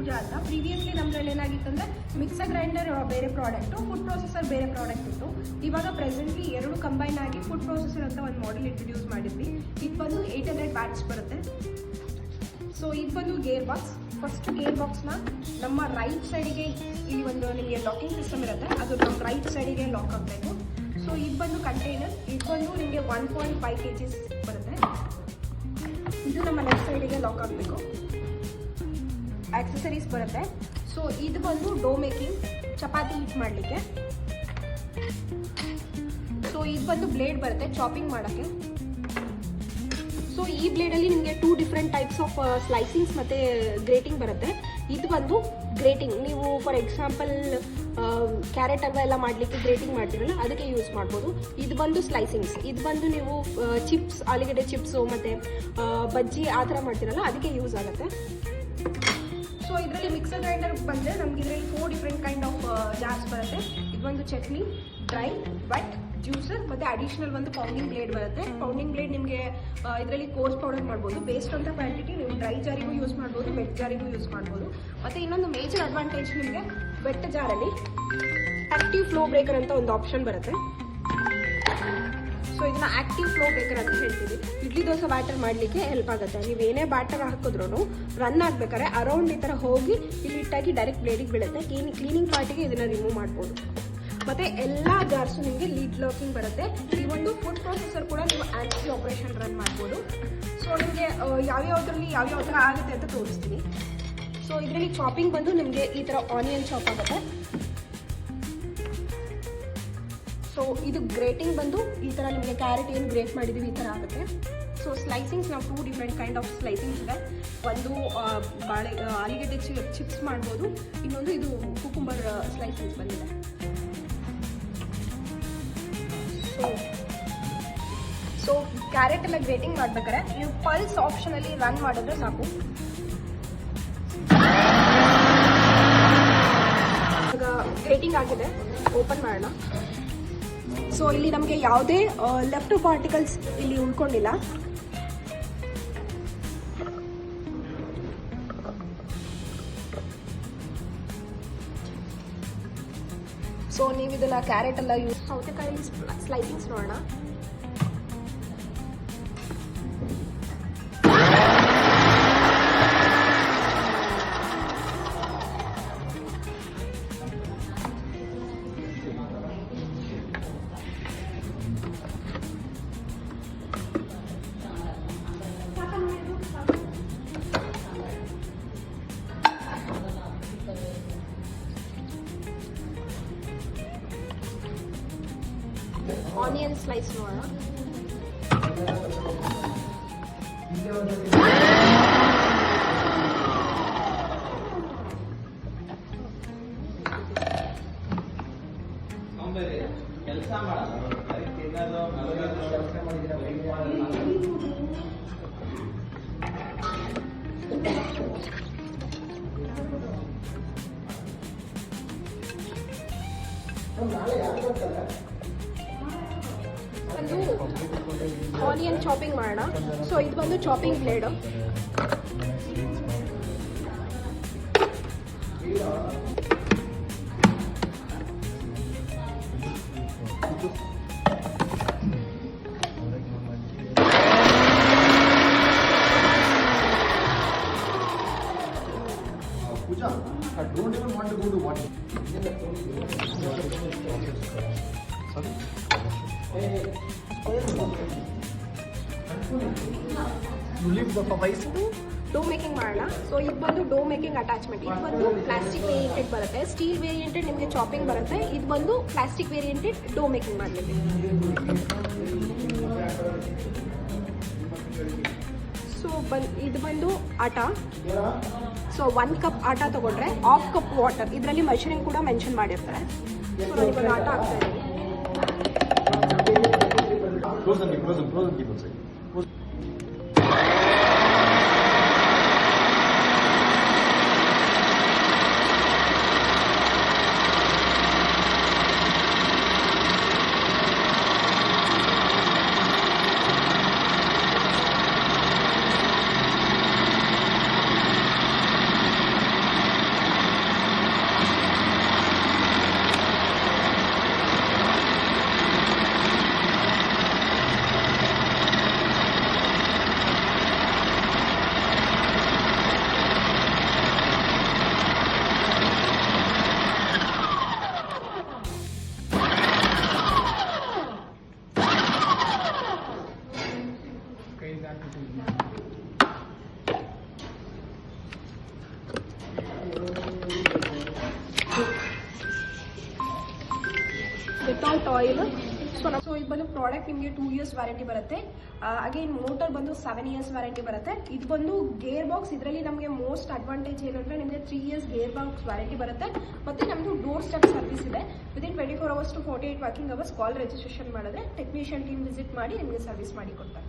ಪೂಜಾ ಅಂತ. ಪ್ರೀವಿಯಸ್ಲಿ ನಮ್ಮದ್ರಲ್ಲಿ ಏನಾಗಿತ್ತಂದರೆ mixer grinder ಬೇರೆ ಪ್ರಾಡಕ್ಟು, ಫುಡ್ ಪ್ರೊಸೆಸರ್ ಬೇರೆ ಪ್ರಾಡಕ್ಟ್ ಇತ್ತು. ಇವಾಗ ಪ್ರೆಸೆಂಟ್ಲಿ ಎರಡು ಕಂಬೈನ್ ಆಗಿ ಫುಡ್ ಪ್ರೊಸೆಸರ್ ಅಂತ ಒಂದು ಮಾಡೆಲ್ ಇಂಟ್ರೊಡ್ಯೂಸ್ ಮಾಡಿದ್ವಿ. ಇದು ಬಂದು 800 ವ್ಯಾಟ್ಸ್ ಬರುತ್ತೆ. ಸೊ ಇದು ಬಂದು ಗೇರ್ ಬಾಕ್ಸ್. ಫಸ್ಟ್ ಗೇರ್ ಬಾಕ್ಸ್ನ ನಮ್ಮ ರೈಟ್ ಸೈಡಿಗೆ ಇಲ್ಲಿ ಒಂದು ನಿಮಗೆ ಲಾಕಿಂಗ್ ಸಿಸ್ಟಮ್ ಇರುತ್ತೆ, ಅದು ನಮ್ಮ ರೈಟ್ ಸೈಡಿಗೆ ಲಾಕ್ ಆಗಬೇಕು. ಸೊ ಇದು ಬಂದು ಕಂಟೈನರ್, ಇದು ಬಂದು ನಿಮಗೆ 1.5 kg ಬರುತ್ತೆ. ಇದು ನಮ್ಮ ಲೆಫ್ಟ್ ಸೈಡಿಗೆ ಲಾಕ್ ಆಗಬೇಕು. ಆಕ್ಸೆಸರೀಸ್ ಬರುತ್ತೆ. ಸೊ ಇದು ಬಂದು ಡೋ ಮೇಕಿಂಗ್, ಚಪಾತಿ ಹಿಟ್ ಮಾಡಲಿಕ್ಕೆ. ಸೊ ಇದು ಬಂದು ಬ್ಲೇಡ್ ಬರುತ್ತೆ ಚಾಪಿಂಗ್ ಮಾಡೋಕ್ಕೆ. ಸೊ ಈ ಬ್ಲೇಡಲ್ಲಿ ನಿಮಗೆ 2 ಡಿಫ್ರೆಂಟ್ ಟೈಪ್ಸ್ ಆಫ್ ಸ್ಲೈಸಿಂಗ್ಸ್ ಮತ್ತು ಗ್ರೇಟಿಂಗ್ ಬರುತ್ತೆ. ಇದು ಬಂದು ಗ್ರೇಟಿಂಗ್, ನೀವು ಫಾರ್ ಎಕ್ಸಾಂಪಲ್ ಕ್ಯಾರೆಟ್ ಹಲ್ವಾ ಎಲ್ಲ ಮಾಡಲಿಕ್ಕೆ ಗ್ರೇಟಿಂಗ್ ಮಾಡ್ತೀರಲ್ಲ ಅದಕ್ಕೆ ಯೂಸ್ ಮಾಡ್ಬೋದು. ಇದು ಬಂದು ಸ್ಲೈಸಿಂಗ್ಸ್, ಇದು ಬಂದು ನೀವು ಚಿಪ್ಸ್, ಆಲೂಗಡ್ಡೆ ಚಿಪ್ಸು ಮತ್ತು ಬಜ್ಜಿ ಆ ಥರ ಮಾಡ್ತೀರಲ್ಲ ಅದಕ್ಕೆ ಯೂಸ್ ಆಗುತ್ತೆ. ಸೊ ಇದರಲ್ಲಿ ಮಿಕ್ಸರ್ ಗ್ರೈಂಡರ್ ಬಂದರೆ ನಮ್ಗೆ ಇದರಲ್ಲಿ 4 ಡಿಫ್ರೆಂಟ್ ಕೈಂಡ್ ಆಫ್ ಜಾರ್ಸ್ ಬರುತ್ತೆ. ಇದು ಒಂದು ಚಟ್ನಿ, ಡ್ರೈ, ವೆಟ್, ಜ್ಯೂಸರ್ ಮತ್ತು ಅಡಿಷ್ನಲ್ ಒಂದು ಪೌಂಡಿಂಗ್ ಬ್ಲೇಡ್ ಬರುತ್ತೆ. ಪೌಂಡಿಂಗ್ ಬ್ಲೇಡ್ ನಿಮಗೆ ಇದರಲ್ಲಿ ಕೋರ್ಸ್ ಪೌಡರ್ ಮಾಡ್ಬೋದು. ಬೇಸ್ಡ್ ಆನ್ ದ ಕ್ವಾಂಟಿಟಿ ನೀವು ಡ್ರೈ ಜಾರಿಗೂ ಯೂಸ್ ಮಾಡ್ಬೋದು, ವೆಟ್ ಜಾರಿಗೂ ಯೂಸ್ ಮಾಡ್ಬೋದು. ಮತ್ತು ಇನ್ನೊಂದು ಮೇಜರ್ ಅಡ್ವಾಂಟೇಜ್ ನಿಮಗೆ ವೆಟ್ ಜಾರಲ್ಲಿ ಆಕ್ಟಿವ್ ಫ್ಲೋ ಬ್ರೇಕರ್ ಅಂತ ಒಂದು ಆಪ್ಷನ್ ಬರುತ್ತೆ. ಸೊ ಇದನ್ನ ಆಕ್ಟಿವ್ ಫ್ಲೋ ಬ್ರೇಕರ್ ಅಂತ ಹೇಳ್ತೀವಿ. ಇಡ್ಲಿ ದೋಸೆ ಬ್ಯಾಟರ್ ಮಾಡಲಿಕ್ಕೆ ಹೆಲ್ಪ್ ಆಗುತ್ತೆ. ನೀವೇನೇ ಬ್ಯಾಟರ್ ಹಾಕಿದ್ರೂ ರನ್ ಆಗಬೇಕಾದ್ರೆ ಅರೌಂಡ್ ಈ ಥರ ಹೋಗಿ ಇಲ್ಲಿ ಇಟ್ಟಾಗಿ ಡೈರೆಕ್ಟ್ ಬ್ಲೇಡಿಗೆ ಬೀಳುತ್ತೆ. ಕ್ಲೀನಿಂಗ್ ಪಾರ್ಟಿಗೆ ಇದನ್ನು ರಿಮೂವ್ ಮಾಡ್ಬೋದು. ಮತ್ತು ಎಲ್ಲ ಜಾರ್ಸು ನಿಮಗೆ ಲೀಡ್ ಲಾಕಿಂಗ್ ಬರುತ್ತೆ. ಈ ಒಂದು ಫುಡ್ ಪ್ರೊಸೆಸರ್ ಕೂಡ ನೀವು ಆ್ಯಂಟಿ ಆಪ್ರೇಷನ್ ರನ್ ಮಾಡ್ಬೋದು. ಸೊ ನಿಮಗೆ ಯಾವ್ಯಾವುದರಲ್ಲಿ ಯಾವ್ಯಾವ ಥರ ಆಗುತ್ತೆ ಅಂತ ತೋರಿಸ್ತೀನಿ. ಸೊ ಇದರಲ್ಲಿ ಚಾಪಿಂಗ್ ಬಂದು ನಿಮಗೆ ಈ ಥರ ಆನಿಯನ್ ಚಾಪ್ ಆಗುತ್ತೆ. ಸೊ ಇದು ಗ್ರೇಟಿಂಗ್ ಬಂದು ಈ ಥರ ನಿಮಗೆ ಕ್ಯಾರೆಟ್ ಏನು ಗ್ರೇಟ್ ಮಾಡಿದ್ದೀವಿ ಈ ಥರ ಆಗುತ್ತೆ. ಸೊ ಸ್ಲೈಸಿಂಗ್ಸ್ ನಾವು 2 ಡಿಫ್ರೆಂಟ್ ಕೈಂಡ್ ಆಫ್ ಸ್ಲೈಸಿಂಗ್ಸ್ ಇದೆ. ಒಂದು ಆಲೂಗಡ್ಡೆ ಚಿಪ್ಸ್ ಮಾಡ್ಬೋದು, ಇನ್ನೊಂದು ಇದು ಕುಕುಂಬರ್ ಸ್ಲೈಸಿಂಗ್ಸ್ ಬಂದಿದೆ. ಸೊ ಕ್ಯಾರೆಟ್ ಎಲ್ಲ ಗ್ರೇಟಿಂಗ್ ಮಾಡ್ಬೇಕಾದ್ರೆ ನೀವು ಪಲ್ಸ್ ಆಪ್ಷನಲ್ಲಿ ರನ್ ಮಾಡಿದ್ರೆ ಸಾಕು. ಇವಾಗ ಗ್ರೇಟಿಂಗ್ ಆಗಿದೆ, ಓಪನ್ ಮಾಡೋಣ. ಸೊ ಇಲ್ಲಿ ನಮಗೆ ಯಾವುದೇ ಲೆಫ್ಟ್ ಪಾರ್ಟಿಕಲ್ಸ್ ಇಲ್ಲಿ ಉಳ್ಕೊಂಡಿಲ್ಲ. ಸೊ ನೀವು ಇದನ್ನ ಕ್ಯಾರೆಟ್ ಎಲ್ಲ ಯೂಸ್, ಸೌತೆಕಾಯಿ ಸ್ಲೈಸಿಂಗ್ಸ್ ನೋಡೋಣ. ಆನಿಯನ್ ಸ್ಲೈಸ್ ನೋಡೋಣ. ಆನಿಯನ್ ಚಾಪಿಂಗ್ ಮಾಡೋಣ. ಸೊ ಇದು ಬಂದು chopping blade. Pooja, I don't even want to go to water. You leave the Popeyes. Dough making ಮಾಡೋಣ. ಸೊ ಇದು ಬಂದು ಡೋ ಮೇಕಿಂಗ್ ಅಟ್ಯಾಚ್ಮೆಂಟ್. ಇದು ಬಂದು ಪ್ಲಾಸ್ಟಿಕ್ ವೇರಿಯಂಟೆಡ್ ಬರುತ್ತೆ, ಸ್ಟೀಲ್ ವೇರಿಯಂಟೆಡ್ ನಿಮಗೆ ಚಾಪಿಂಗ್ ಬರುತ್ತೆ. ಇದು ಬಂದು ಪ್ಲಾಸ್ಟಿಕ್ ವೇರಿಯಂಟೆಡ್ ಡೋ ಮೇಕಿಂಗ್ ಮಾಡಲಿಕ್ಕೆ. ಸೊ ಇದು ಬಂದು ಆಟ. ಸೊ 1 ಕಪ್ ಆಟ ತಗೊಂಡ್ರೆ 1/2 ಕಪ್ ವಾಟರ್, ಇದರಲ್ಲಿ ಮೆಷರಿಂಗ್ ಕೂಡ ಮೆನ್ಷನ್ ಮಾಡಿರ್ತಾರೆ. ಸೊ ನಾನು ಇವಾಗ ಆಟ ಆಗ್ತಾ ಇದ್ದೀನಿ. Frozen people say. Oil. So ಇದು ಬಂದು ಪ್ರಾಡಕ್ಟ್ ನಿಮಗೆ 2 years ವ್ಯಾರಂಟಿ ಬರುತ್ತೆ. ಅಗೇನ್ ಮೋಟರ್ ಬಂದು 7 years ವ್ಯಾರಂಟಿ ಬರುತ್ತೆ. ಇದು ಬಂದು ಗೇರ್ ಬಾಕ್ಸ್. ಇದರಲ್ಲಿ ನಮಗೆ ಮೋಸ್ಟ್ ಅಡ್ವಾಂಟೇಜ್ ಏನಂದರೆ ನಿಮಗೆ 3 years ಗೇರ್ ಬಾಕ್ಸ್ ವ್ಯಾರಂಟಿ ಬರುತ್ತೆ. ಮತ್ತು ನಮ್ಮದು ಡೋರ್ ಸ್ಟೆಪ್ ಸರ್ವಿಸ್ ಇದೆ. Within 24 hours to 48 working hours call registration ಮಾಡಿದ್ರೆ ಟೆಕ್ನಿಷಿಯನ್ ಟೀಮ್ ವಿಸಿಟ್ ಮಾಡಿ ನಿಮಗೆ ಸರ್ವಿಸ್ ಮಾಡಿ ಕೊಡ್ತಾರೆ.